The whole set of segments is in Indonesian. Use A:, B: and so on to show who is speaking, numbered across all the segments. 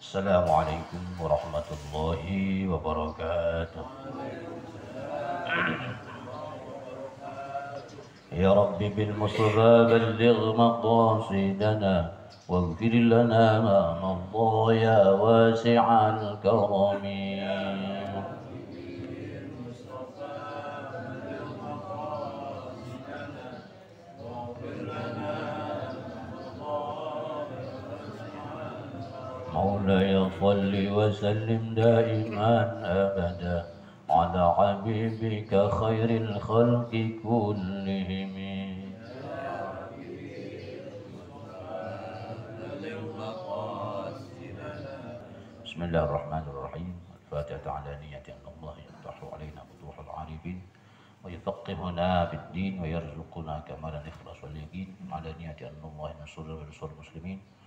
A: Assalamualaikum warahmatullahi wabarakatuh. يا رب بالمصطفى بلغ مقاصدنا واغفر لنا ما مضى يا واسع الكرم. مولاي صل وسلم دائما أبدا على حبيبك خير الخلق كلهم. بسم الله الرحمن الرحيم. الفاتحة على نية أن الله يفتح علينا فتوح العارفين ويفقهنا في الدين ويرزقنا كمال الإخلاص واليقين على نية أن الله ينصر المسلمين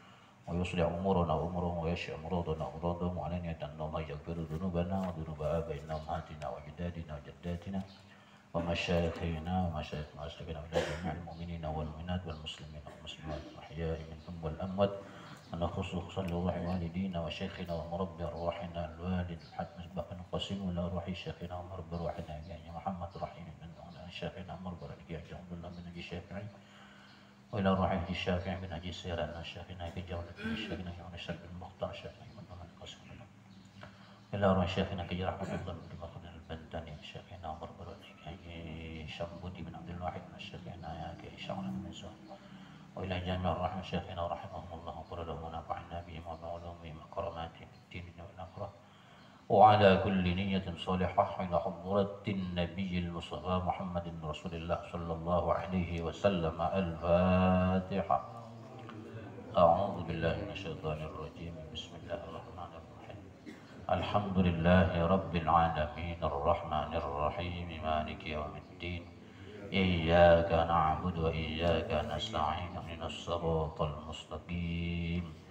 A: ويصلح أمورنا وأمورهم ويشفي أمراضنا وأمراضهم وعلى نية أن الله يغفر ذنوبنا وذنوب آبائنا وأمهاتنا وأجدادنا وجداتنا ومشايخنا ومشايخ مشايخنا وإلى جميع المؤمنين والمؤمنات والمسلمين والمسلمات الأحياء منهم والأموات ونخص صلى الله والدينا وشيخنا ومربي أرواحنا الوالد الحاج مصباح بن قاسم وإلى روح شيخنا ومربي أرواحنا يا محمد رحيم بن شيخنا ومربي أرواحنا عبد الله بن أبي الشافعي وإلى روح الشافعي بن أبي سيران شيخنا كجولة شيخنا يوم الشرق المختار شيخنا من القاسم إلى روح شيخنا كجرح الله بن مخدر البنداني شيخنا ومربي أرواحنا شمبودي بن عبد الواحد شيخنا يا كيشعر بن زهر وإلى جميع الرحمة شيخنا ورحمهم الله وقل لهم ونفعنا بهم ومعلوم بهم كراماتهم في الدين والآخرة وعلى كل نية صالحة إلى حضرة النبي المصطفى محمد رسول الله صلى الله عليه وسلم. الفاتحة. أعوذ بالله من الشيطان الرجيم. بسم الله الرحمن الرحيم. الحمد لله رب العالمين الرحمن الرحيم مالك يوم الدين إياك نعبد وإياك نستعين من الصراط المستقيم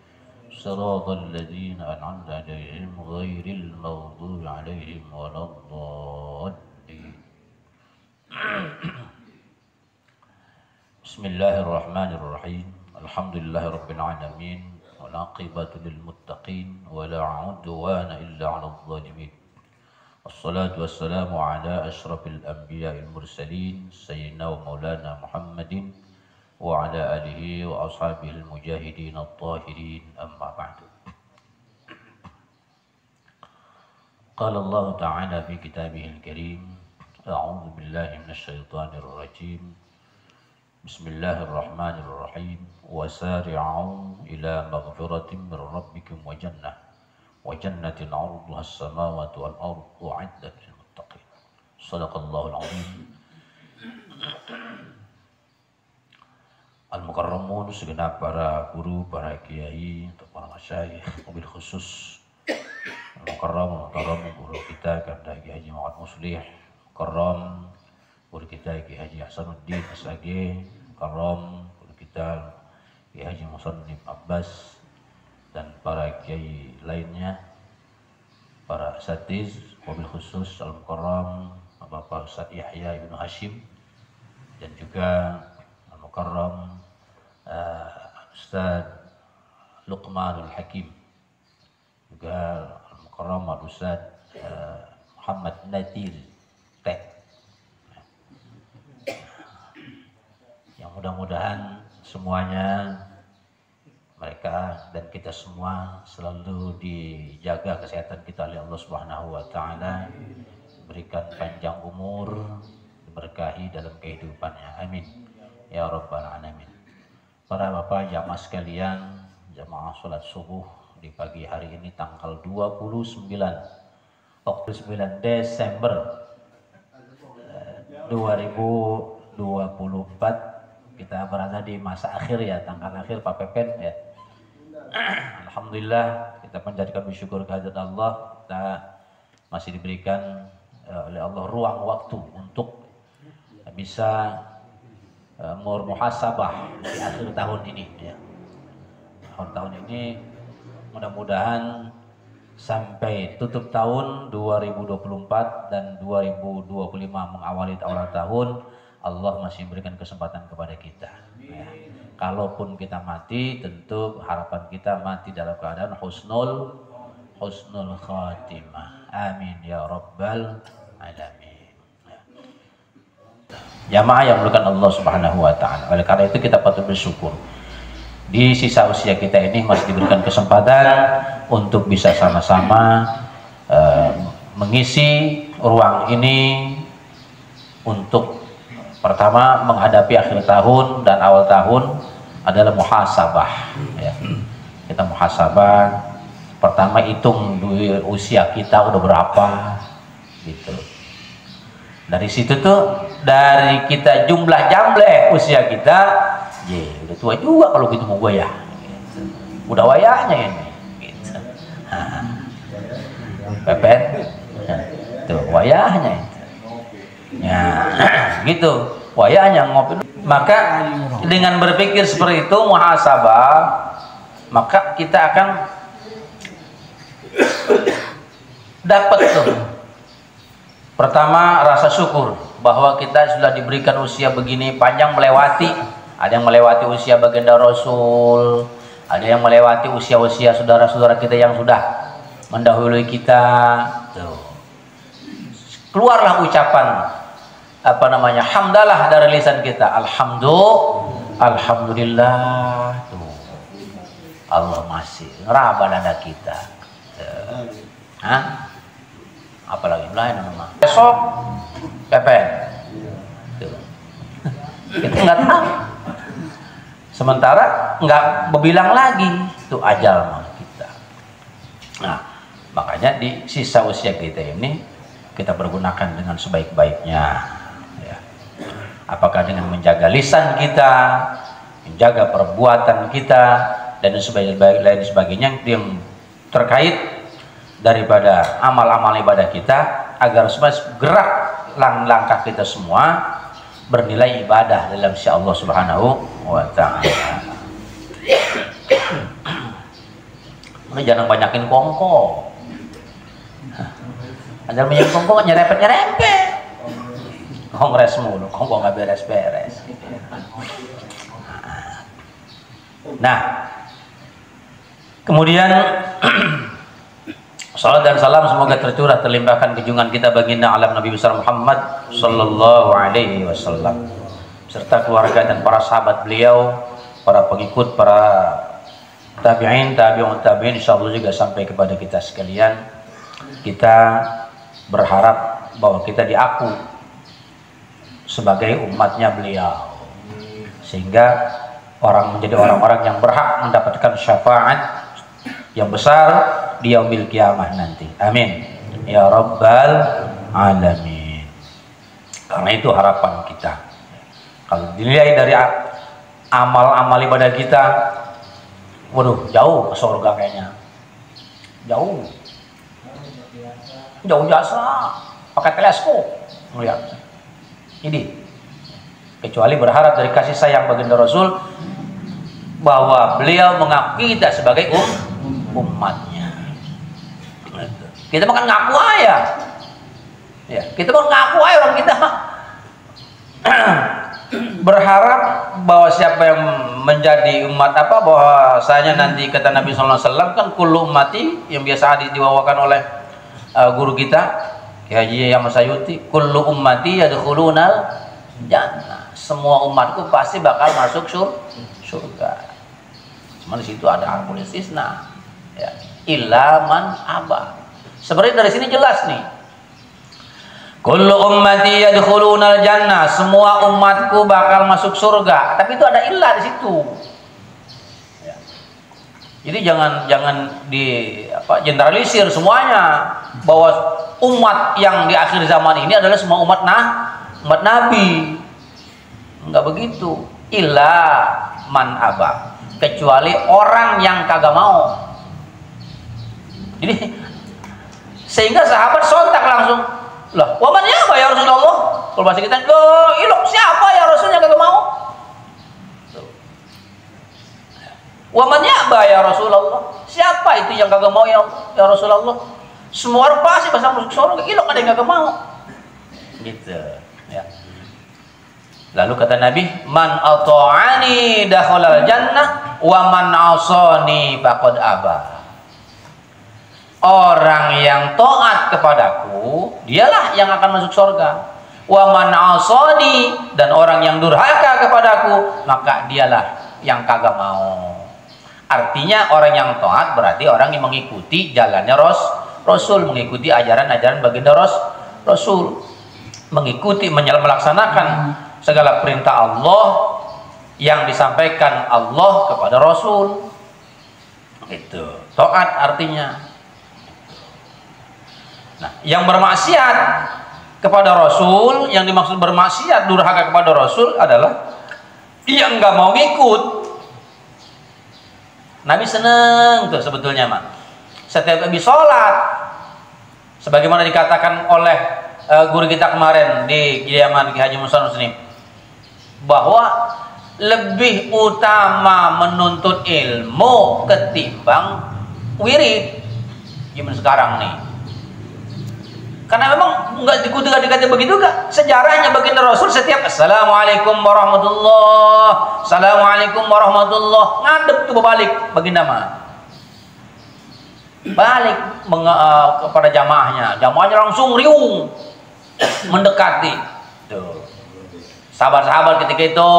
A: صراط الذين أنعمت عليهم غير المغضوب عليهم ولا الضالين. بسم الله الرحمن الرحيم. الحمد لله رب العالمين والعاقبة للمتقين ولا عدوان إلا على الظالمين. الصلاة والسلام على أشرف الأنبياء المرسلين سيدنا ومولانا محمد وعلى آله وأصحابه المجاهدين الطاهرين. أما بعد. قال الله تعالى في كتابه الكريم: أعوذ بالله من الشيطان الرجيم. بسم الله الرحمن الرحيم. وسارعوا إلى مغفرة من ربكم وجنة عرضها السماوات والأرض أعدت للمتقين. صدق الله العظيم. Al-Mukarramun, segenap para guru, para kiai, untuk para masyayikh, mobil khusus Al-Mukarram guru kita Kanda Kiai Haji Muhammad Muslih, Mukarram guru kita Kiai Haji Hasanuddin SAG, Mukarram guru kita Kiai Haji Musannif Abbas, dan para kiai lainnya, para asatiz, mobil khusus Al-Mukarram Bapak Ustaz Yahya Ibnu Hashim, dan juga Al-Mukarram Ustaz Luqmanul Hakim, juga Al-Mukarram Ustaz Muhammad Nadir Teh, yang mudah-mudahan semuanya mereka dan kita semua selalu dijaga kesehatan kita oleh Allah Subhanahu wa taala, diberikan panjang umur, diberkahi dalam kehidupannya. Amin ya rabbal alamin. Para bapak jamaah sekalian, jamaah salat subuh di pagi hari ini tanggal 29 Desember 2024, kita berada di masa akhir ya, tanggal akhir Pak Pepen ya. Alhamdulillah, kita menjadikan bersyukur kehadirat Allah, kita masih diberikan oleh Allah ruang waktu untuk bisa muhasabah di akhir tahun ini ya. Akhir tahun ini mudah-mudahan sampai tutup tahun 2024 dan 2025 mengawali awal tahun, Allah masih memberikan kesempatan kepada kita ya. kalaupun kita mati, tentu harapan kita mati dalam keadaan husnul khatimah. Amin ya rabbal alamin. Jamaah yang dimuliakan Allah Subhanahu wa taala. Oleh karena itu kita patut bersyukur. Di sisa usia kita ini masih diberikan kesempatan untuk bisa sama-sama mengisi ruang ini untuk pertama menghadapi akhir tahun dan awal tahun adalah muhasabah. Ya. Kita muhasabah. Pertama hitung usia kita udah berapa, gitu. Dari situ tuh, dari kita jumlah usia kita, udah tua juga kalau gitu mau gue ya. Gitu. Udah wayahnya ini. Gitu. Pepet, tuh wayahnya itu. Ya, gitu. Wayahnya ngopi. Maka dengan berpikir seperti itu muhasabah, maka kita akan dapat tuh. Pertama, rasa syukur bahwa kita sudah diberikan usia begini panjang, melewati. Ada yang melewati usia baginda Rasul, ada yang melewati usia-usia saudara-saudara kita yang sudah mendahului kita. Tuh. Keluarlah ucapan hamdalah dari lisan kita. Alhamdulillah. Tuh. Allah masih ngeraba dada kita. Hah? Apalagi lain nama. Besok pepet. Kita nggak tahu. Sementara nggak berbilang lagi itu ajal kita. Nah, makanya di sisa usia kita ini kita pergunakan dengan sebaik-baiknya. Ya. Apakah dengan menjaga lisan kita, menjaga perbuatan kita, dan lain sebagainya yang terkait daripada amal-amal ibadah kita, agar semua gerak langkah kita semua bernilai ibadah dalam sisi Allah Subhanahu wa taala. Jangan banyakin kongko. Jangan banyakin kongko nyerempet. Kongres mulu, kongko nggak beres-beres. Nah, kemudian salat dan salam semoga tercurah terlimpahkan junjungan kita baginda alam Nabi besar Muhammad sallallahu alaihi wasallam serta keluarga dan para sahabat beliau, para pengikut, para tabi'in, tabi'in insyaallah juga sampai kepada kita sekalian. Kita berharap bahwa kita diaku sebagai umatnya beliau, sehingga menjadi orang-orang yang berhak mendapatkan syafaat yang besar di yaumil kiamah nanti. Amin ya rabbal alamin. Karena itu harapan kita. Kalau dinilai dari amal-amal ibadah kita, waduh, jauh ke surga kayaknya. Jauh jasa pakai teleskop melihat. Ini kecuali berharap dari kasih sayang baginda Rasul bahwa beliau mengakui kita sebagai umatnya. Kita makan ngaku aja. Ya, kita mau ngaku aja orang kita. Berharap bahwa siapa yang menjadi umat bahwasanya nanti kata Nabi sallallahu alaihi wasallam kan kullu ummati, yang biasa hadis dibawakan oleh guru kita Kiai Haji Ahmad Sayuti, kullu ummati yadkhulunal jannah. Semua umatku pasti bakal masuk surga. Cuma di situ ada harful istisna. Ya, illa man aba. Sebenarnya dari sini jelas nih. Kullu ummati yadkhulunal jannah, semua umatku bakal masuk surga. Tapi itu ada illah di situ. Ya. Jadi jangan generalisir semuanya bahwa umat yang di akhir zaman ini adalah semua umat Nabi. Enggak begitu. Illa man aba, kecuali orang yang kagak mau. Jadi sehingga sahabat sontak langsung, lah, waman ya apa ya Rasulullah? Kalau bahasa kita, ilok siapa ya Rasulnya kagak mau? Waman ya apa ya Rasulullah? Siapa itu yang kagak mau ya Rasulullah? Semua orang pasti pasang masuk surga, ilok ada yang kagak mau. Gitu, ya. Lalu kata Nabi, man ata'ani dakhalal jannah wa man 'asani faqad aba. Orang yang taat kepadaku, dialah yang akan masuk surga. Wa man 'asani, dan orang yang durhaka kepadaku, maka dialah yang kagak mau. Artinya orang yang taat berarti orang yang mengikuti jalannya Rasul, mengikuti ajaran-ajaran baginda Rasul, mengikuti melaksanakan segala perintah Allah yang disampaikan Allah kepada Rasul. Itu taat artinya. Nah, yang bermaksiat kepada Rasul, yang dimaksud bermaksiat durhaka kepada Rasul adalah yang nggak mau ngikut. Nabi seneng tuh sebetulnya mah. Setiap habis sholat, sebagaimana dikatakan oleh guru kita kemarin di Kediaman Ki Haji Musa Muslim, bahwa lebih utama menuntut ilmu ketimbang wirid zaman sekarang nih. Karena memang nggak dikata begitu gak. Sejarahnya baginda Rasul setiap assalamualaikum warahmatullah, assalamualaikum warahmatullah, ngadep tuh berbalik baginda mah. Balik kepada jamaahnya langsung riung mendekati. Tuh. Sahabat-sahabat ketika itu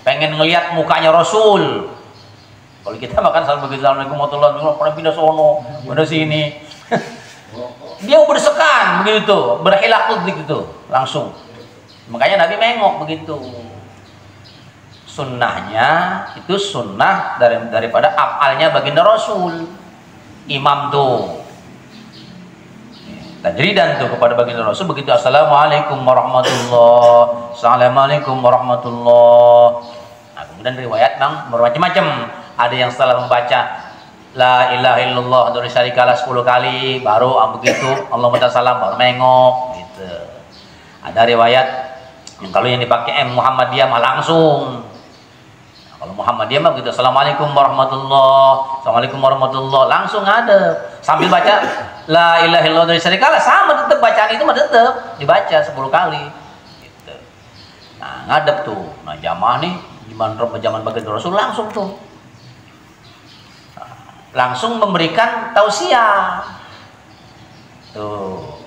A: pengen ngelihat mukanya Rasul. Kalau kita makan salam begitu, assalamualaikum warahmatullahi wabarakatuh, pernah pindah sono, pindah sini. Dia bersekan begitu, berkhilafat begitu, langsung. Makanya Nabi mengok begitu. Sunnahnya itu sunnah daripada afalnya baginda Rasul. Imam tuh. Tajridan tuh kepada baginda Rasul begitu, assalamualaikum warahmatullah, assalamualaikum warahmatullah. Nah, kemudian riwayat bang bermacam-macam. Ada yang setelah membaca la ilaha illallah dari syarikalah 10 kali baru begitu Allahumma salam baru mengok gitu. Ada riwayat yang kalau yang dipakai Muhammadiyah mah langsung. Nah, kalau Muhammadiyah mah begitu, assalamualaikum warahmatullah, assalamualaikum warahmatullah, langsung ada sambil baca la ilaha illallah dari syarikalah, sama tetap bacaan itu mah tetap dibaca 10 kali gitu. Nah, ngadep tuh. Nah, jamaah nih zaman baginda Rasul langsung tuh langsung memberikan tausiah tuh,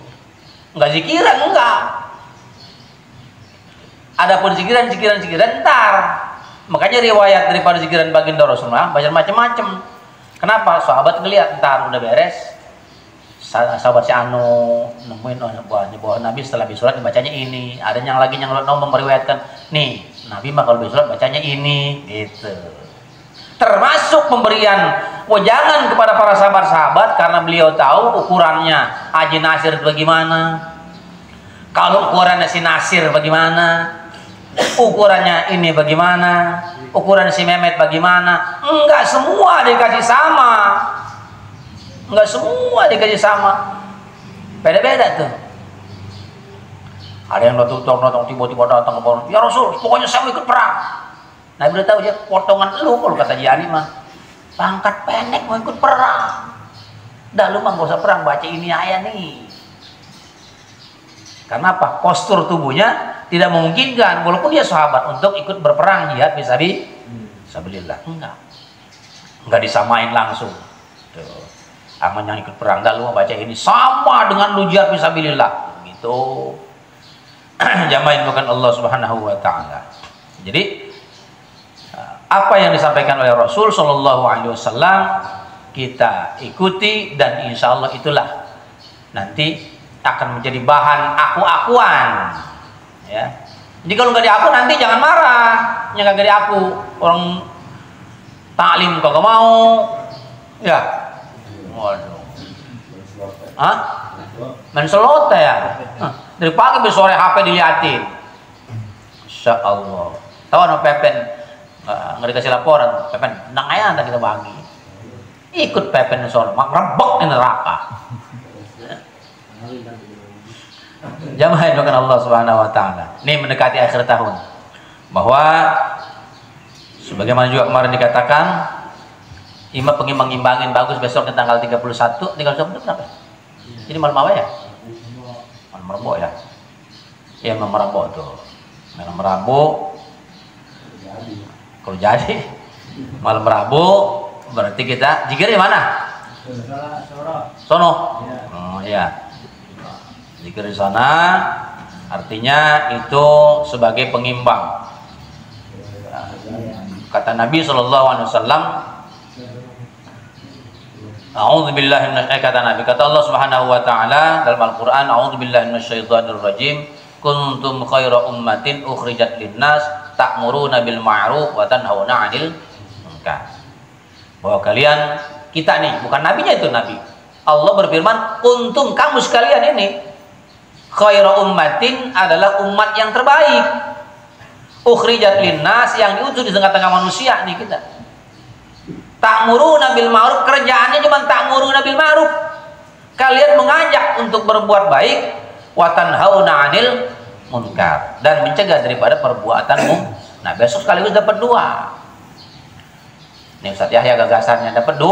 A: nggak zikiran, enggak. Adapun zikiran ntar. Makanya riwayat daripada zikiran baginda Rasulullah baca macam-macam. Kenapa? Sahabat ngelihat ntar udah beres, sahabat si Anu nemuin bahwa Nabi setelah habis sholat dibacanya ini. Ada yang lagi yang meriwayatkan nih Nabi mah kalau habis sholat bacanya ini gitu. Termasuk pemberian wejangan kepada para sahabat-sahabat karena beliau tahu ukurannya Haji Nasir bagaimana, kalau ukurannya si Nasir bagaimana, ukurannya ini bagaimana, ukuran si Mehmet bagaimana. Enggak semua dikasih sama, enggak semua dikasih sama, beda-beda tuh. Ada yang notong tiba-tiba datang ke ya Rasul, pokoknya saya mau ikut perang. Nabi udah tahu dia potongan lu, kalau kata Jani mah pangkat pendek mau ikut perang. Dah lu mah gak usah perang, baca ini ayat nih. Karena apa? Postur tubuhnya tidak memungkinkan walaupun dia sahabat untuk ikut berperang jihad fisabilillah. Enggak disamain langsung. Tuh. Aman yang ikut perang, dah lu mah baca ini sama dengan lu jihad fisabilillah. Gitu. Jamain bukan Allah Subhanahu wa taala. Jadi apa yang disampaikan oleh Rasul Shallallahu Alaihi Wasallam kita ikuti, dan insya Allah itulah nanti akan menjadi bahan aku-akuan. Ya. Jadi kalau nggak diaku nanti jangan marah, yang nggak diaku orang taklim kagak mau, ya. Waduh. Hah? Main slot ya? Dari pagi sampai sore HP diliatin. Insya Allah. Tahu anak Pepen? Nggak dikasih laporan, Pepen, nang aja anda kita bagi. Ikut Pepen soal mak rebek di neraka. Jamaah yang dimuliakan Allah Subhanahu wa taala. Ini mendekati akhir tahun. Bahwa sebagaimana juga kemarin dikatakan, imam pengimbang-imbangin bagus besok di tanggal 31, tinggal itu berapa? Ini malam apa ya? Malam Rebo ya. Iya, malam Rebo tuh. Malam Rabu kalau jadi malam Rabu berarti kita zikir di mana? Sono. Oh iya. Zikir di sana artinya itu sebagai pengimbang. Kata Nabi SAW, kata Allah Subhanahu wa taala dalam Al-Qur'an, a'udzubillahi minasyaitonir rajim, kuntum khaira ummatin ukhrijat linnas ta'muruna bil ma'ruf wa tanhauna 'anil munkar. Bahwa kalian, kita nih, bukan nabinya itu nabi. Allah berfirman, kuntum, kamu sekalian ini khaira ummatin adalah umat yang terbaik. Ukhrijat linnas, yang diutus di tengah-tengah manusia nih kita. Ta'muruna bil ma'ruf, kerjaannya cuma ta'muruna bil ma'ruf. Kalian mengajak untuk berbuat baik, wa tanhauna 'anil munkar, dan mencegah daripada perbuatan munkar. Nah, besok sekaligus dapat dua. Ini Ustaz Yahya gagasannya dapat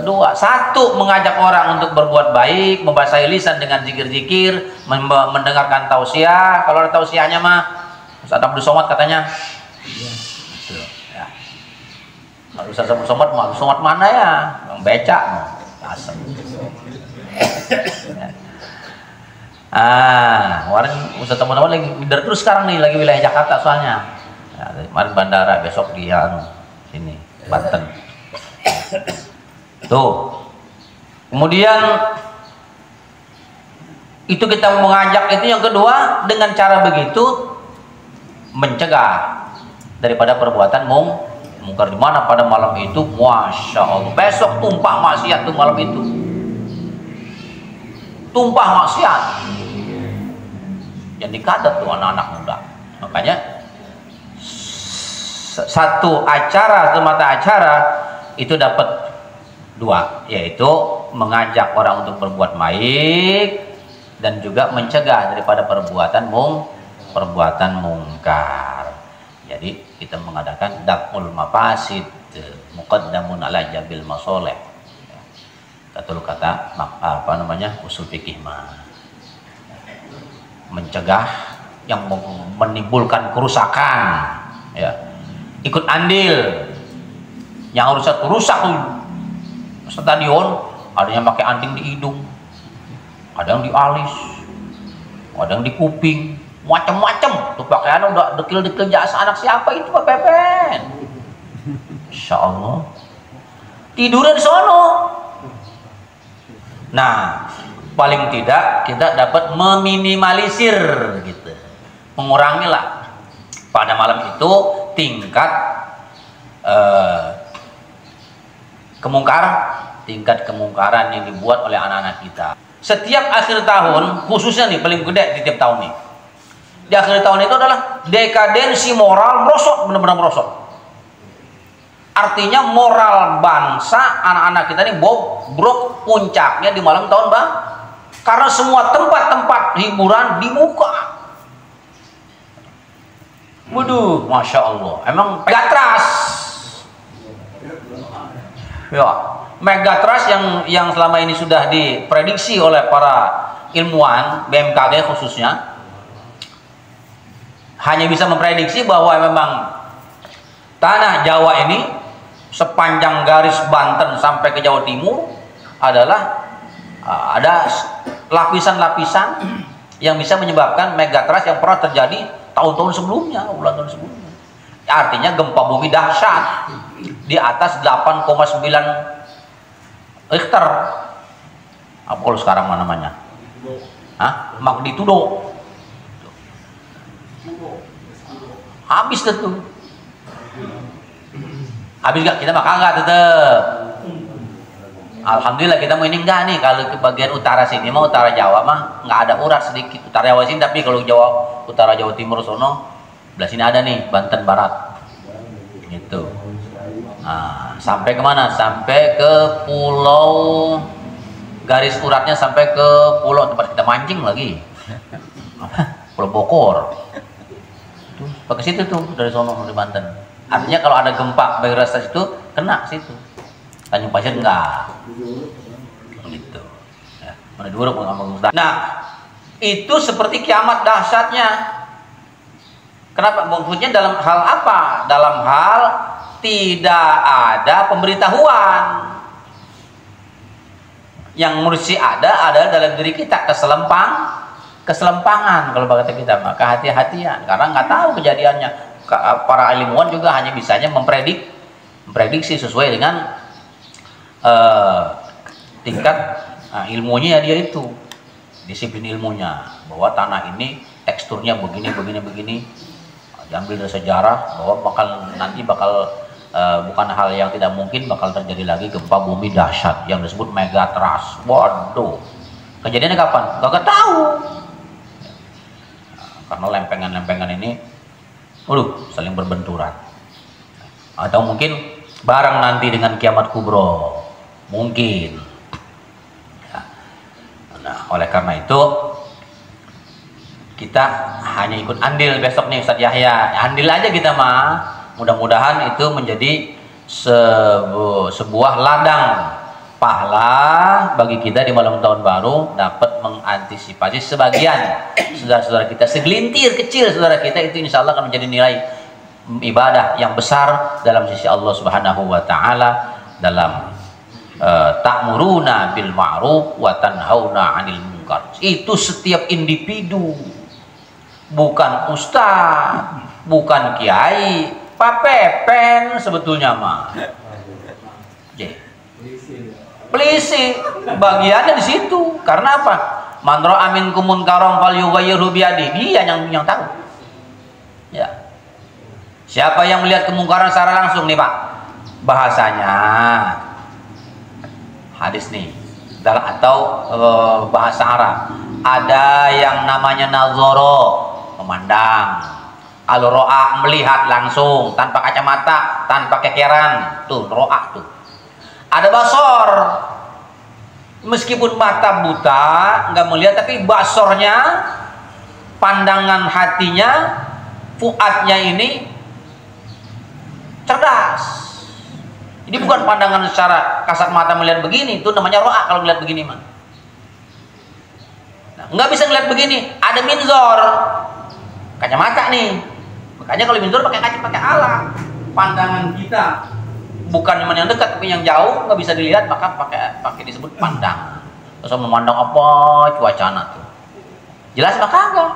A: dua. Satu, mengajak orang untuk berbuat baik, membasahi lisan dengan zikir-zikir, mendengarkan tausiah. Kalau ada tausiahnya mah Ustaz Abdul Somad katanya. Ya. Kalau Ustaz Abdul Somad mana ya? Yang becak mau. Asem. Kemarin Ustaz teman-teman lagi minder terus sekarang nih, lagi wilayah Jakarta soalnya. Ya, kemarin bandara, besok di sini Banten. Tuh. Kemudian itu kita mengajak itu, yang kedua dengan cara begitu mencegah daripada perbuatan mungkar. Di mana pada malam itu, masya Allah, besok tumpah maksiat tuh malam itu. Tumpah maksiat. Yang dikadat tuh anak-anak muda. Makanya satu acara, semata acara itu dapat dua, yaitu mengajak orang untuk berbuat baik dan juga mencegah daripada perbuatan mungkar. Jadi kita mengadakan daf'ul mafasid muqaddamun ala jabil masoleh. Kata usul fikih mah mencegah yang menimbulkan kerusakan, ya. Ikut andil yang harus rusak tuh stadion, ada yang pakai anting di hidung, ada yang di alis, ada yang di kuping, macam-macam tuh pakaiannya udah dekil-dekil jasa anak siapa itu Pak Pepen. Insya Allah tidurnya di sono. Nah, paling tidak kita dapat meminimalisir gitu, mengurangilah pada malam itu tingkat kemungkaran yang dibuat oleh anak-anak kita. Setiap akhir tahun, khususnya nih paling gede di tiap tahun nih, di akhir tahun itu adalah dekadensi moral merosot, benar-benar merosot. Artinya moral bangsa anak-anak kita ini bobrok puncaknya di malam tahun bang, karena semua tempat-tempat hiburan dibuka. Waduh, masya Allah, emang megatrust, ya, megatrust yang selama ini sudah diprediksi oleh para ilmuwan BMKG khususnya, hanya bisa memprediksi bahwa memang tanah Jawa ini sepanjang garis Banten sampai ke Jawa Timur adalah ada lapisan-lapisan yang bisa menyebabkan megatrust yang pernah terjadi tahun-tahun sebelumnya, bulan tahun sebelumnya. Artinya gempa bumi dahsyat di atas 8,9 Richter. Apa kalau sekarang namanya? Magnitudo. Habis tuh. Habis gak? Kita mah kagak tetep. Alhamdulillah kita mau ini enggak nih, kalau ke bagian utara sini mah, utara Jawa mah nggak ada urat sedikit, utara Jawa sini, tapi kalau Jawa utara Jawa Timur sono belah sini ada nih, Banten Barat gitu. Nah, sampai kemana? Sampai ke pulau, garis uratnya sampai ke pulau tempat kita mancing lagi, Pulau Bokor tuh, pakai situ tuh dari sono dari Banten. Artinya kalau ada gempa megatrust itu kena situ. Tanjung Pasir enggak gitu ya, mana dulu. Nah, itu seperti kiamat dahsyatnya. Kenapa? Maksudnya dalam hal apa? Dalam hal tidak ada pemberitahuan. Yang mesti ada adalah dalam diri kita keselempangan kalau kata kita, maka hati-hatian karena nggak tahu kejadiannya. Para ilmuwan juga hanya bisanya memprediksi sesuai dengan tingkat ilmunya dia itu, disiplin ilmunya, bahwa tanah ini teksturnya begini. Diambil dari sejarah bahwa nanti bakal bukan hal yang tidak mungkin bakal terjadi lagi gempa bumi dahsyat yang disebut megatrust. Waduh, kejadiannya kapan? Gak tahu. Karena lempengan-lempengan ini, saling berbenturan. Atau mungkin bareng nanti dengan kiamat kubro, mungkin. Nah, oleh karena itu kita hanya ikut andil besok nih Ustadz Yahya. Andil aja kita mah. Mudah-mudahan itu menjadi sebuah ladang pahala bagi kita di malam tahun baru, dapat mengantisipasi sebagian saudara-saudara kita, segelintir kecil saudara kita itu insya Allah akan menjadi nilai ibadah yang besar dalam sisi Allah Subhanahu wa Ta'ala, dalam ta'muruna bil ma'ruf wa tanhauna 'anil munkar. Itu setiap individu, bukan ustaz, bukan kiai, Pak Pepen sebetulnya mah. Polisi bagiannya di situ. Karena apa? Man ra'a minkum munkaran falyughayyirhu biyadihi. Dia yang tahu. Ya. Siapa yang melihat kemungkaran secara langsung nih, Pak? Bahasanya hadis nih atau bahasa Arab. Ada yang namanya nazara, memandang. Al-ro'ah, melihat langsung tanpa kacamata, tanpa kekeran, tuh ro'ah tuh. Ada basor, meskipun mata buta nggak melihat, tapi basornya, pandangan hatinya, fuadnya ini cerdas. Ini bukan pandangan secara kasat mata melihat begini, itu namanya ro'ah kalau melihat begini mah. Nah, nggak bisa melihat begini, ada minzor, kacamata nih. Makanya kalau minzor pakai kaca, pakai alat pandangan kita, bukan cuma yang dekat tapi yang jauh nggak bisa dilihat, maka pakai disebut pandang. Terus memandang apa cuacana tuh, jelas maka enggak.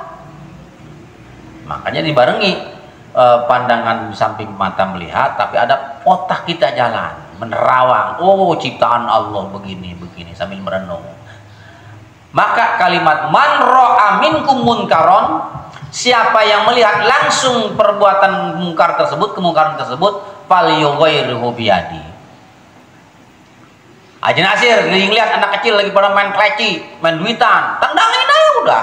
A: Makanya dibarengi pandangan di samping mata melihat, tapi ada otak kita jalan menerawang. Oh, ciptaan Allah begini sambil merenung. Maka kalimat man ra'a minkum munkaron, siapa yang melihat langsung perbuatan mungkar tersebut, kemungkaran tersebut, falyughayyirhu biyadi. Haji Nasir lihat anak kecil lagi pada main kleci, main duitan, tendangin aja udah.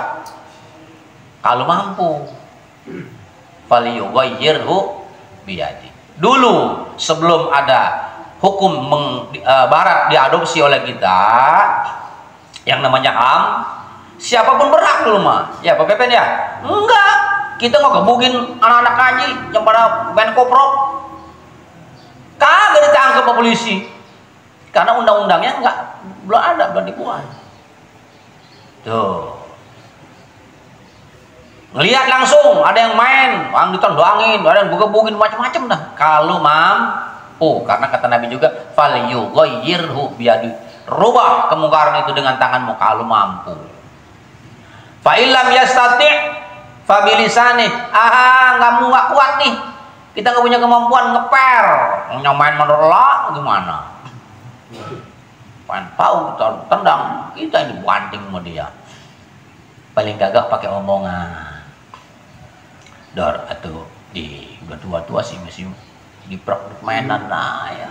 A: Kalau mampu, falyughayyirhu biyadi. Dulu sebelum ada hukum barat diadopsi oleh kita yang namanya HAM, siapapun berhak dulu mah. Ya Pak Pepen ya? Enggak. Kita mau gebugin anak-anak ngaji yang pada main koprok. Kagak ditangkap sama polisi. Karena undang-undangnya belum dibuat. Tuh. Ngelihat langsung ada yang main, orang ditendangin, ada yang gebugin macam-macam dah. Kalau mampu, karena kata Nabi juga, falyughayyirhu biyadi. Rubah kemungkaran itu dengan tanganmu kalau mampu. Fa illam yastati' fa bilisani. Nggak kuat nih. Kita nggak punya kemampuan ngeper. Nyamain menolak gimana? Pan pau tendang, kita ini banting sama dia. Paling gagah pakai omongan. Dor atau di udah tua-tua sih masih di mainan nah ya.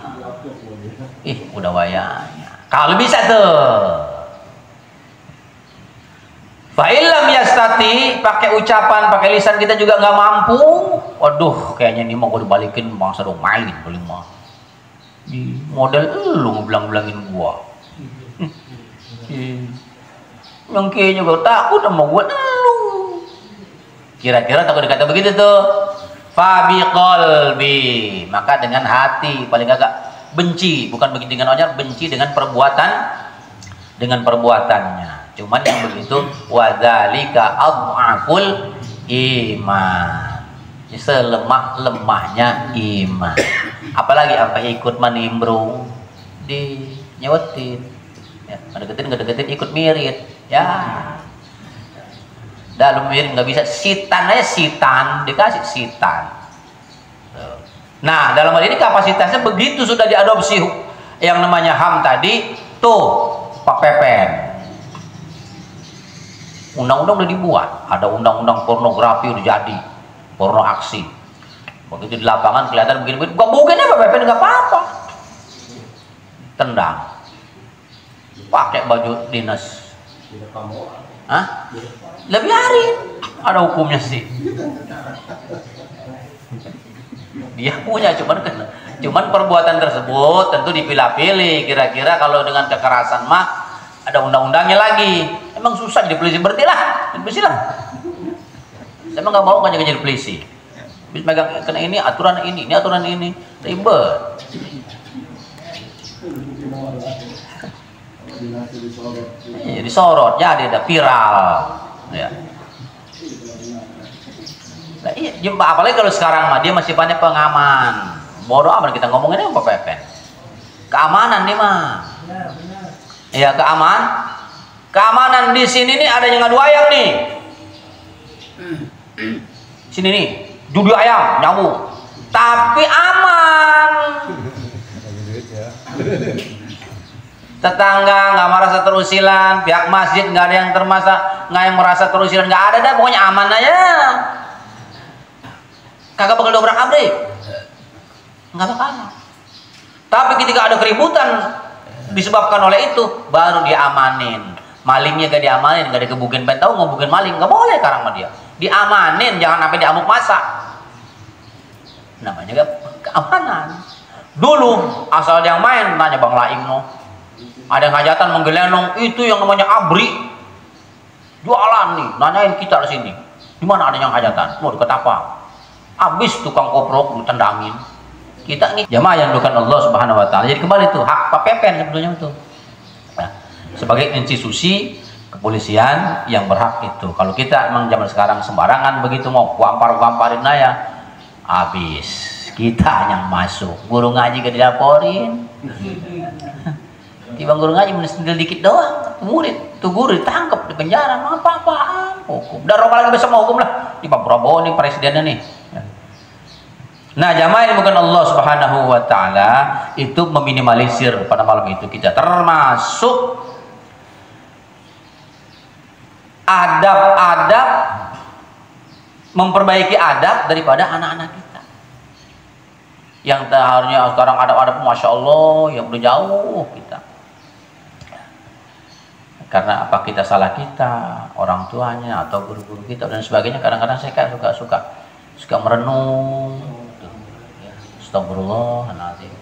A: Udah wayanya. Kalau bisa tuh. Fa illam yastati, pakai ucapan, pakai lisan kita juga nggak mampu. Waduh, kayaknya ini mau gue dibalikin bangsa dong malin paling mah. Di model lu ngebelang-belangin gua. Yang kayaknya gue takut sama gua lu. Kira-kira takut dikata begitu tuh. Fa biqalbi, maka dengan hati paling agak benci, bukan benci dengan orangnya, benci dengan perbuatannya. Cuman yang begitu wadzalika adhaful iman. selemah-lemahnya iman. Apalagi sampai ikut menimbrung di nyewetin ya, ngedeketin ikut mirit ya. Dalam mirit nggak bisa, sitan aja, sitan dikasih sitan. Nah, dalam hal ini kapasitasnya begitu sudah diadopsi yang namanya HAM tadi tuh Pak Pepen. Undang-undang udah dibuat, ada undang-undang pornografi udah jadi, porno aksi. Begitu di lapangan kelihatan begini-begini, gua bukan apa Pepen nggak apa-apa, tendang, pakai baju dinas, hah? Lebih hari, ada hukumnya sih. Dia punya, cuman perbuatan tersebut tentu dipilah-pilih. Kira-kira kalau dengan kekerasan mah ada undang-undangnya lagi. Emang susah jadi polisi, berarti lah, polisi lah. Saya emang nggak mau kan jadi polisi. Bisa megang kena ini aturan ini aturan ini, ribet. Iya, disorot, jadi ada viral. Ya. Nah, iya, apalagi kalau sekarang mah dia masih banyak pengaman. Bodoh amat kita ngomonginnya apa Pepen. Keamanan nih mah. Iya, keamanan di sini nih ada yang ngadu ayam nih. Sini nih, judi ayam, nyamuk. Tapi aman. Tetangga nggak merasa terusilan, pihak masjid nggak ada yang nggak yang merasa terusilan, nggak ada dah, pokoknya aman aja. Kagak bakal dobrak abrik, nggak bakal. Tapi ketika ada keributan disebabkan oleh itu, baru diamanin. Malingnya gak diamanin, gak dikebukin, pengen tahu ngebukin maling, nggak boleh sekarang sama dia. Diamanin, jangan sampai diamuk masa. Namanya keamanan. Dulu asal yang main nanya Bang Laing no, ada yang hajatan menggelenong, itu yang namanya abri. Jualan nih, nanyain kita di sini, di mana ada yang hajatan? Mau dekat apa? Abis tukang koprok ditendangin. Kita nih jamaah yang bukan Allah Subhanahu Wa Taala. Jadi kembali tuh hak Pak Pepen sebetulnya itu. Nah, sebagai institusi kepolisian yang berhak itu. Kalau kita emang zaman sekarang sembarangan begitu mau gamparin aja, habis kita yang masuk. Guru ngaji gak dilaporin. Tiba guru ngaji mendel dikit doang, murid tuh guru ditangkap di penjara, apa-apaan hukum. Dan roba lagi besok mau hukum lah. Di Pak Prabowo nih presidennya nih. Nah, jamaah yang bukan Allah Subhanahu Wa Taala itu meminimalisir pada malam itu kita, termasuk adab-adab, memperbaiki adab daripada anak-anak kita. Yang harusnya sekarang adab-adab Masya Allah yang udah jauh kita. Karena apa, kita salah kita, orang tuanya atau guru-guru kita dan sebagainya. Kadang-kadang saya kan suka merenung. Astagfirullahaladzim,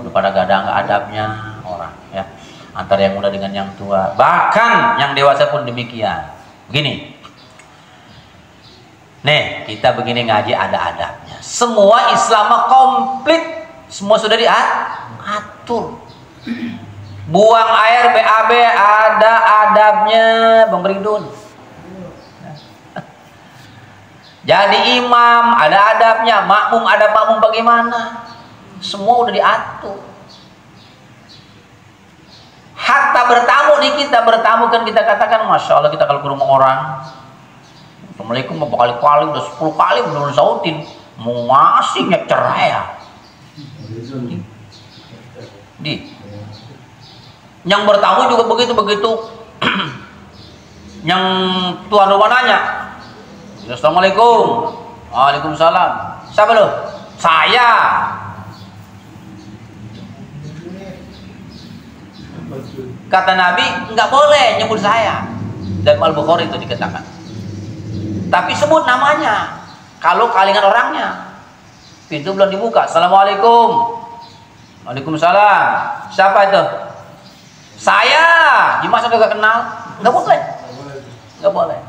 A: udah pada gak ada adabnya orang ya, antara yang muda dengan yang tua, bahkan yang dewasa pun demikian. Begini nih, kita begini ngaji ada adabnya. Semua Islam komplit, semua sudah diatur. Buang air BAB ada adabnya Bang Ridun. Jadi imam ada adabnya, makmum ada makmum bagaimana, semua udah diatur. Hatta bertamu nih, kita bertamu kan kita katakan Masya Allah, kita kalau ke rumah orang Assalamualaikum berkali-kali, udah 10 kali belum sautin, masih cerai ya. Yang bertamu juga begitu yang tuan rumah nanya, Assalamualaikum. Waalaikumsalam. Siapa lo? Saya. Kata Nabi nggak boleh nyebut saya. Dan Al-Bukhari itu dikatakan. Tapi sebut namanya. Kalau kalingan orangnya. Pintu belum dibuka. Assalamualaikum. Waalaikumsalam. Siapa itu? Saya. Gimana saya gak kenal? Nggak boleh. Nggak boleh.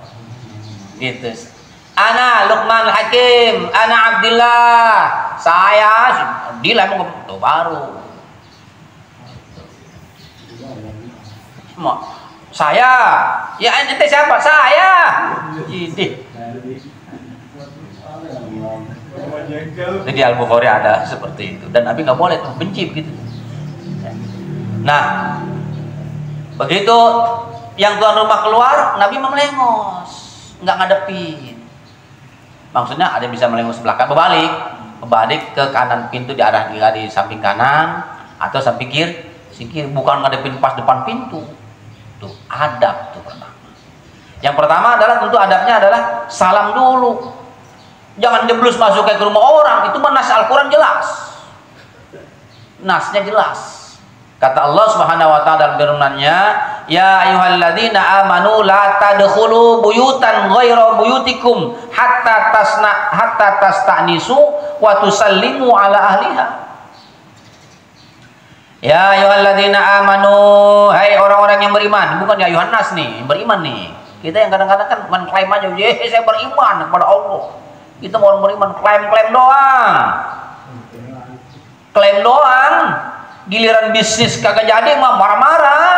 A: Gitu. Ana Luqman Hakim, ana Abdillah. Saya Abdillah itu baru. Saya. Ya ente siapa? Saya. Jadi. Jadi Al-Bukhari ada seperti itu, dan Nabi nggak boleh tuh benci begitu. Nah, begitu yang tuan rumah keluar, Nabi melengos, nggak ngadepin. Maksudnya ada yang bisa melengos sebelah kanan, berbalik ke kanan pintu, di arah di samping kanan atau samping kiri, bukan ngadepin pas depan pintu. Tuh adab tuh pertama. Yang pertama adalah tentu adabnya adalah salam dulu. Jangan jeblus masuk ke rumah orang, itu nas Al-Quran jelas. Nasnya jelas. Kata Allah Subhanahu wa taala dalam firman-Nya, "Ya ayyuhalladzina amanu la tadkhulu buyutan ghaira buyutikum hatta tasta'nisu wa tusallimu ala ahliha." Ya ayyuhalladzina amanu, hai orang-orang yang beriman, bukan ya ayuhan nas nih, yang beriman nih. Kita yang kadang-kadang kan mengklaim aja, saya beriman kepada Allah. Kita mau orang beriman, klaim-klaim doang. Klaim doang. Giliran bisnis kagak jadi mah marah-marah.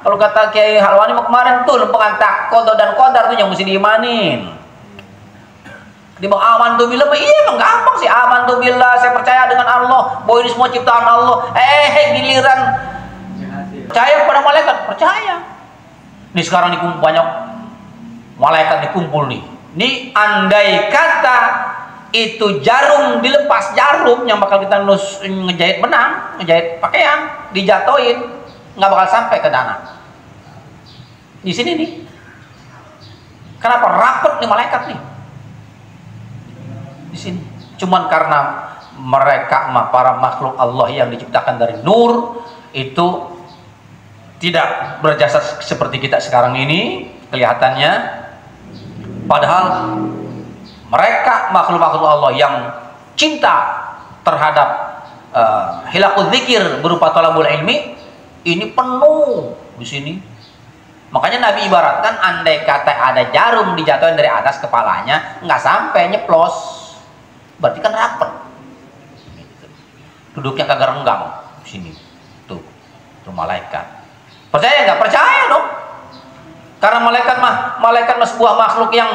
A: Kalau kata Kiai Halwani kemarin tuh lempengan qada dan qadar tuh yang mesti diimanin. Dia bilang aman tuh billah, iya emang gampang sih aman tuh billah, saya percaya dengan Allah, bahwa ini semua ciptaan Allah. Giliran percaya kepada malaikat, percaya. Nih sekarang dikumpul banyak malaikat dikumpul nih. Nih andai kata itu jarum dilepas, jarum yang bakal kita ngejahit benang, ngejahit pakaian, dijatuhin, nggak bakal sampai ke dana. Di sini nih, kenapa rapet nih malaikat nih? Di sini, cuman karena mereka para makhluk Allah yang diciptakan dari nur itu tidak berjasa seperti kita sekarang ini kelihatannya. Padahal mereka makhluk-makhluk Allah yang cinta terhadap hilaqul dzikir berupa thalabul ilmi ini penuh di sini. Makanya Nabi ibaratkan andai kata ada jarum dijatuhin dari atas kepalanya nggak sampai nyeplos, berarti kan rapet. Duduknya kagak renggang di sini. Tuh malaikat. Percaya nggak? Percaya dong. Karena malaikat mah sebuah makhluk yang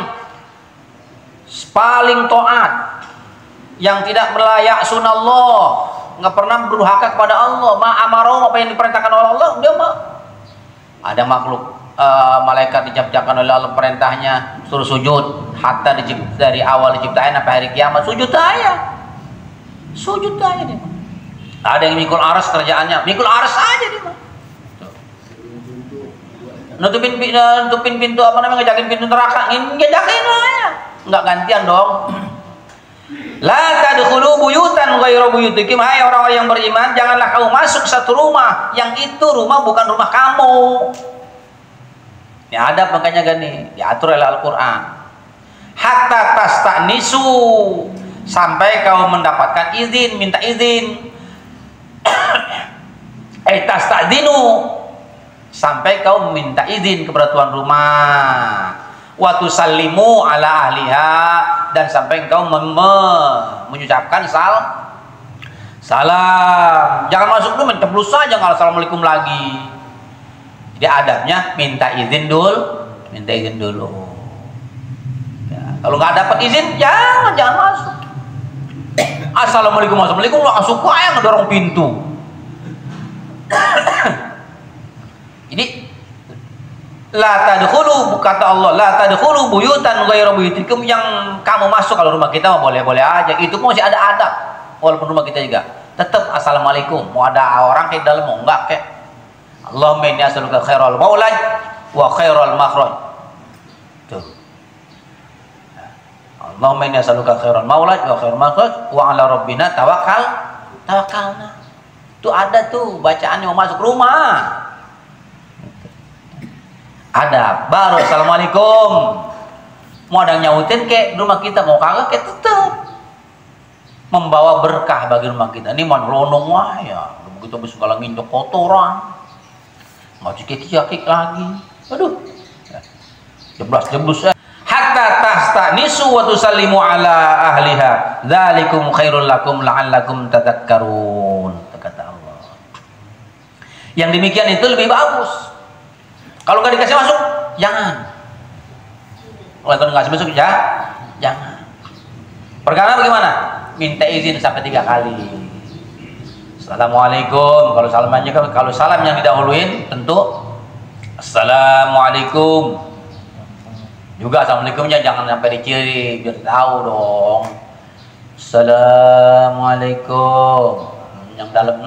A: paling taat, yang tidak melayak sunallah, nggak pernah durhaka kepada Allah. Ma'amaroh, apa yang diperintahkan oleh Allah dia mah. Ada makhluk malaikat diciptakan oleh Allah, perintahnya suruh sujud, hatta dari awal diciptain sampai hari kiamat sujud aja dia. Ada yang mikul aras kerjaannya, mikul aras aja dia mah. Nutupin pintu apa namanya, ngejakin pintu neraka, ngejakin aja, nggak gantian dong. La tadkhulu buyutan ghairu buyutikum, hai orang-orang yang beriman, janganlah kamu masuk satu rumah yang itu rumah bukan rumah kamu. Ini adab makanya gini, diatur oleh Al-Quran. Hatta tasta'nisu, sampai kau mendapatkan izin, minta izin. Tasta'dinu, sampai kau minta izin kepada tuan rumah. Wa tusallimu ala ahliha, dan sampai engkau mengucapkan salam. Jangan masuk dulu menceblus saja nggak assalamualaikum lagi. Jadi adabnya minta izin dulu. Ya, kalau nggak dapat izin jangan masuk. Assalamualaikum langsung aja ngedorong pintu. Jadi la tadkhulu, kata Allah, la tadkhulu buyutan ghairu buyutikum, yang kamu masuk kalau rumah kita boleh-boleh aja, itu masih ada adab. Walaupun rumah kita juga tetap assalamualaikum, mau ada orang kayak dalam mau enggak kayak Allahumma inni as'aluka khairal maulaj wa khairal makhraj. Tuh. Allahumma inni as'aluka khairal maulaj wa khairal makhraj wa ala rabbina tawakkalna. Itu ada tuh bacaannya mau masuk rumah. Ada baru assalamualaikum, mau ada nyautin kayak rumah kita, mau kagak kayak tetep membawa berkah bagi rumah kita. Ini man lonong wah ya, begitu habis segala nginjek kotoran, nggak cekik lagi, aduh, jeblos. Hatta tastanisu wa tusallimu ala ahliha, dzalikum khairul lakum la'allakum tadhakkarun, kata Allah. Yang demikian itu lebih bagus. Kalau nggak dikasih masuk, jangan. Kalau nggak dikasih masuk, jangan. Perkara bagaimana? minta izin sampai 3 kali. Assalamualaikum. Kalau salamannya, kalau salam yang didahuluin tentu Assalamualaikum. Juga Assalamualaikumnya jangan sampai di kiri, biar tahu dong. Assalamualaikum. Yang dalam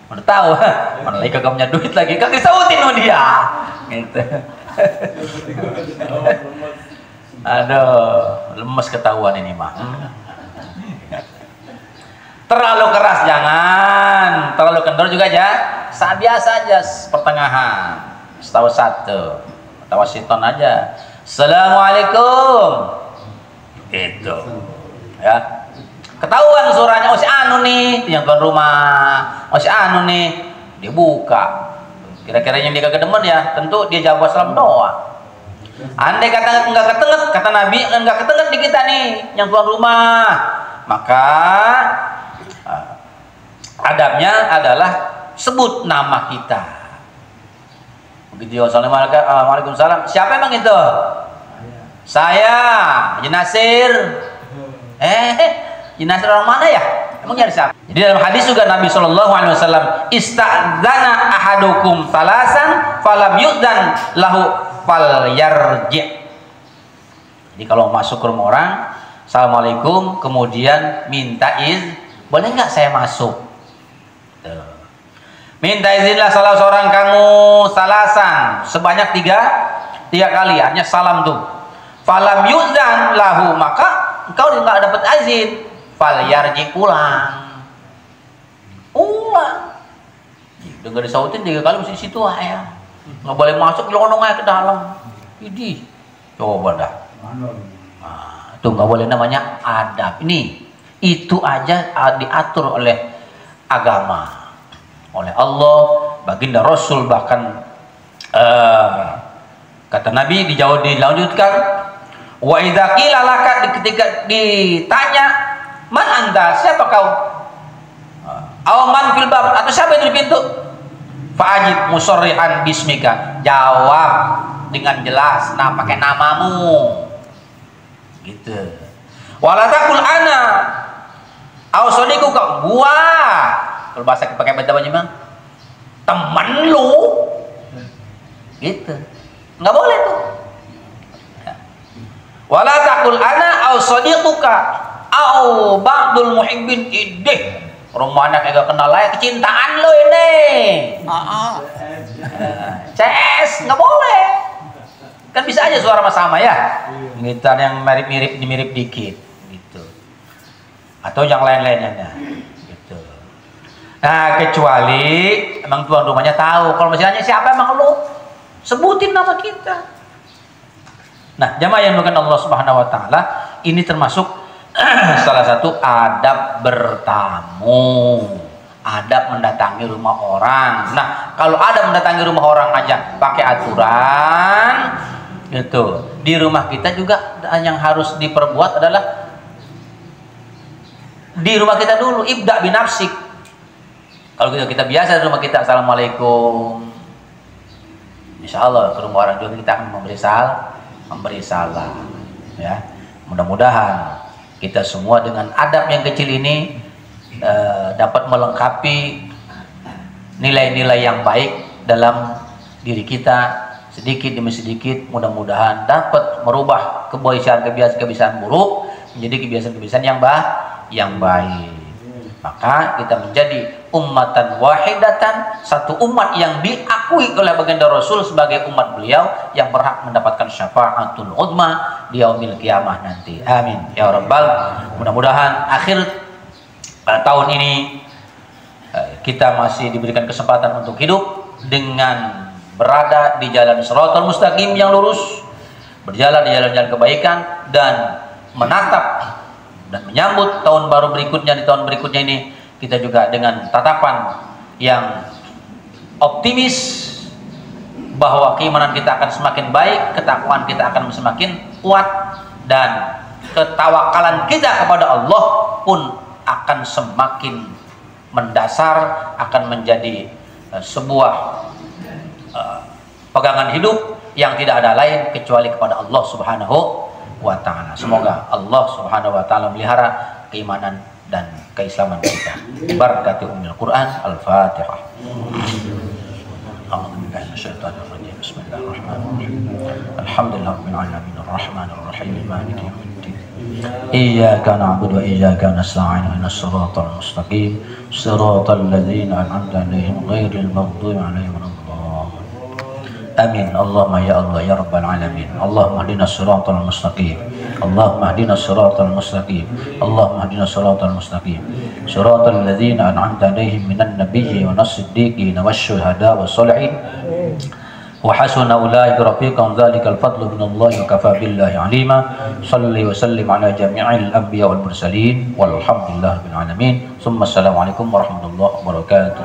A: udah tahu, mana lagi kagak punya duit lagi, kagak sautin sama dia. Gitu. Aduh, lemes ketahuan ini mah. Terlalu keras jangan, terlalu kendor juga aja. Saat biasa aja, pertengahan. Setahu satu, tawasiton aja. Assalamualaikum. Gitu. Ya. Ketahuan suaranya, oh si anu nih, yang tuan rumah, oh si anu nih, dia buka. Kira-kira yang dia kagak demen ya, tentu dia jawab salam doa. Andai kata enggak ketenget, kata Nabi, enggak ketenget di kita nih, yang tuan rumah, maka adabnya adalah sebut nama kita. Begitu, assalamualaikum, siapa emang itu? Saya, Haji Nasir. Jenazah orang mana ya? Emang nyari siapa? Jadi dalam hadis juga Nabi SAW, istadzana ahadukum salasan falam yu'dan lahu fal yarji'. Jadi kalau masuk ke rumah orang, assalamualaikum, kemudian minta izin, boleh nggak saya masuk? Tuh. Minta izinlah salah seorang kamu salasan sebanyak tiga kali, artinya salam tuh. Falam yu'dan lahu, maka engkau nggak dapat izin. Fal yarji, pulang. Udah nggak disautin 3 kali mesti di situ ya. Nggak boleh masuk, nyelonong aja ke dalam. Idih, coba dah. Nah, itu nggak boleh, namanya adab. Ini itu aja diatur oleh agama, oleh Allah, baginda Rasul, bahkan kata Nabi dilanjutkan, wa idza qila laka, ketika ditanya, man anta, siapa kau? Aw man fil bab, atau siapa itu di pintu? Fa'ajib musarrihan bismika, jawab dengan jelas, nah pakai namamu. Gitu. Wala taqul ana aw sadiquka, gua. Kalau bahasa pakai bahasa Banyumas, teman lu. Gitu. Enggak boleh tuh. Wala taqul ana aw sadiquka au ba'dul muhibbin, idih rumahnya kagak kenal layak, kecintaan lo ini. CS nggak boleh, kan bisa aja suara sama ya, gitar yang mirip dikit gitu, atau yang lain-lainnya gitu. Nah, kecuali emang tuan rumahnya tahu, kalau misalnya siapa emang lo, sebutin nama kita. Nah, jamaah yang dimuliakan Allah Subhanahu wa taala, ini termasuk salah satu adab bertamu, adab mendatangi rumah orang. Nah, kalau adab mendatangi rumah orang aja pakai aturan gitu, di rumah kita juga yang harus diperbuat adalah di rumah kita dulu, ibda binafsik. Kalau kita biasa di rumah kita, assalamualaikum, insya Allah ke rumah orang juga kita akan memberi salam ya. Mudah-mudahan kita semua dengan adab yang kecil ini dapat melengkapi nilai-nilai yang baik dalam diri kita, sedikit demi sedikit mudah-mudahan dapat merubah kebiasaan-kebiasaan buruk menjadi kebiasaan-kebiasaan yang baik. Maka kita menjadi ummatan wahidatan, satu umat yang diakui oleh baginda Rasul sebagai umat beliau yang berhak mendapatkan syafaatul uzma di yaumil qiyamah nanti. Amin ya rabbal. Mudah-mudahan akhir tahun ini kita masih diberikan kesempatan untuk hidup dengan berada di jalan shiratal mustaqim yang lurus, berjalan di jalan-jalan kebaikan, dan menatap dan menyambut tahun baru berikutnya. Di tahun berikutnya ini kita juga dengan tatapan yang optimis bahwa keimanan kita akan semakin baik, ketakwaan kita akan semakin kuat, dan ketawakalan kita kepada Allah pun akan semakin mendasar, akan menjadi sebuah pegangan hidup yang tidak ada lain kecuali kepada Allah Subhanahu wa ta'ala. Semoga Allah Subhanahu wa taala melihara keimanan dan keislaman kita. Barakati Ummul Quran. Al-Fatihah. Bismillahirrahmanirrahim. Alhamdulillahirabbil alamin arrahmanir rahim maliki yaumiddin. Iyyaka na'budu wa iyyaka nasta'in ihdinas siratal mustaqim siratal ladzina an'amta 'alaihim ghairil maghdubi 'alaihim waladdallin. Amin. Allahumma ya Allah ya rabbal alamin. Allahumma ihdinas siratal mustaqim. Allahumma ihdinas siratal mustaqim. Allahumma ihdinas siratal mustaqim. Siratal ladzina an'amta 'alaihim minan nabiyyin wa as-siddiqin wasyuhada was-shalihin. Wa hasuna ulaika rafiqan dzalikal fadlu minallahi wa kafa billahi alima. Shalli wa sallim ala jami'il anbiya wal mursalin walhamdulillahi rabbil alamin. Assalamualaikum warahmatullahi wabarakatuh.